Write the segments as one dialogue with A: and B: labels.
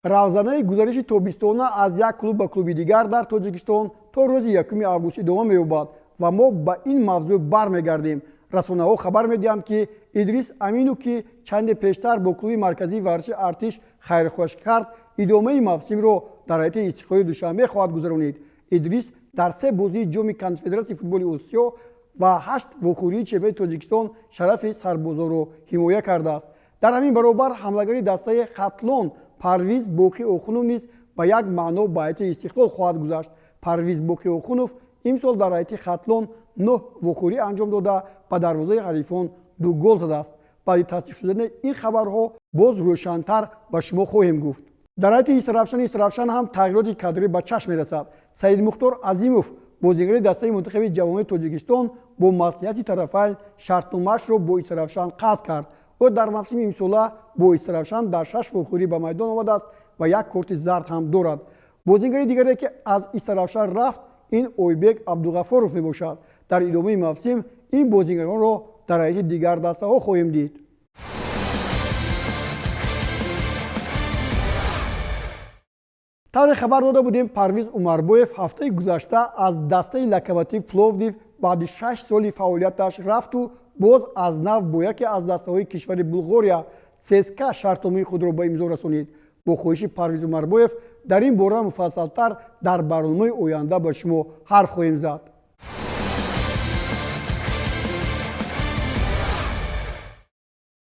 A: равзанаи гузариши тобистона аз як клуб ба клуби дигар дар тоҷикистон то рӯзи 1 август идома меёбад ва мо ба ин мавзӯъ бармегардем. расонаҳо хабар медиҳанд ки идрис амину ки чанде пештар бо клуби марказии варзиши артиш хайрхоҳӣ кард идомаи мавсимро дар ҳайати истиқлоли душанбе хоҳад гузаронид. идрис дар 3 бозии ҷоми конфедератсияи футболи осиё ва 8 вохӯрии чемпионати тоҷикистон шарафи сарбозорро ҳимоя кардааст. дар ҳамин баробар ҳамлагари дастаи хатлон парвиз боқӣ охунов низ ба як маъно ба ҳайати истиқлол хоҳад гузашт. парвиз боқӣ охунов имсол дар ҳайати хатлон 9 вохӯрӣ анҷом дода ба дарвозаи ҳарифон 2 гол задааст. баъди тасдиқ шудани ин хабарҳо боз рӯшантар ба шумо хоҳем гуфт. дар ҳайати исрафшан ҳам тағйироти кадрӣ ба чашм мерасад. саидмухтор азимов бозигари дастаи мунтахаби ҷавони тоҷикистон бо маслиҳати тарафайн шартномаашро бо исрафшан қатъ кард. ӯ дар мавсими имсола бо исрафшан дар 6 вохӯрӣ ба майдон омадааст ва як корти зард ҳам дорад. бозигари дигаре ки аз исрафшан рафт ин ойбек абдуғафоров мебошад. дар идомаи мавсим ин бозигаронро дар ҳайати дигар дастаҳо хоҳем дид. тавре хабар дода будем парвиз умарбоев ҳафтаи гузашта аз дастаи локомотив пловдив баъди 6 соли фаъолияташ рафту боз аз нав бо яке аз дастаҳои кишвари Булғория ЦСКА шартномаи худро ба имзо расонид. бо хоҳиши парвиз умарбоев дар ин бора муфассалтар дар барномаи оянда ба шумо ҳарф хоҳем зад.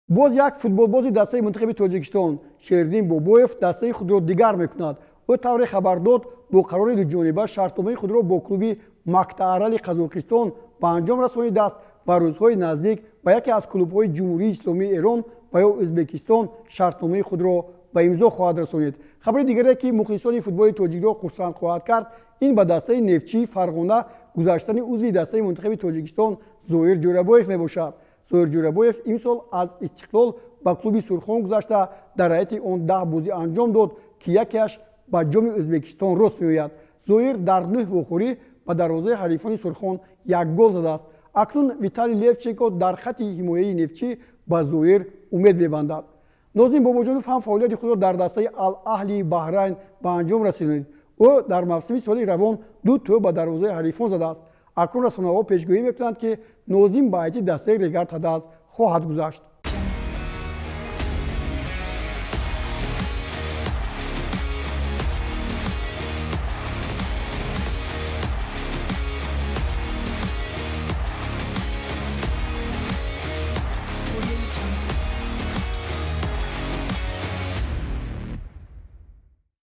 A: боз як футболбози дастаи мунтахаби тоҷикистон Шердин Бобоев дастаи худро дигар мекунад. ӯ тавре хабар дод бо қарори дуҷониба шартномаи худро бо клуби Мактаарали Қазоқистон ба анҷом расонидааст ва рӯзҳои наздик ба яке аз клубҳои Ҷумҳурии Исломии Эрон ва ё Ӯзбекистон шартномаи худро ба имзо хоҳад расонид. хабари дигаре ки мухлисони футболи тоҷикро хурсанд хоҳад кард ин ба дастаи нефтчии Фарғона гузаштани узви дастаи мунтахаби тоҷикистон Зоир Ҷӯрабоев мебошад. Зоир Ҷӯрабоев имсол аз Истиқлол ба клуби Сурхон гузашта дар ҳайати он 10 бозӣ анҷом дод ки якеаш ба ҷоми Ӯзбекистон рост меояд. Зоир дар 9 вохӯрӣ ба дарвозаи ҳарифони Сурхон 1 гол задааст. акнун Виталий Левченко дар хати ҳимояи нефтчӣ ба Зоир умед мебандад. Нозим Бобоҷонов ҳам фаъолияти худро дар дастаи Ал-Аҳлии Баҳрайн ба анҷом расонид. ӯ дар мавсими соли равон 2 тӯб ба дарвозаи ҳарифон задааст. акнун расонаҳо пешгӯӣ мекунанд ки Нозим ба ҳайати дастаи Регард Ҳадаз хоҳад гузашт.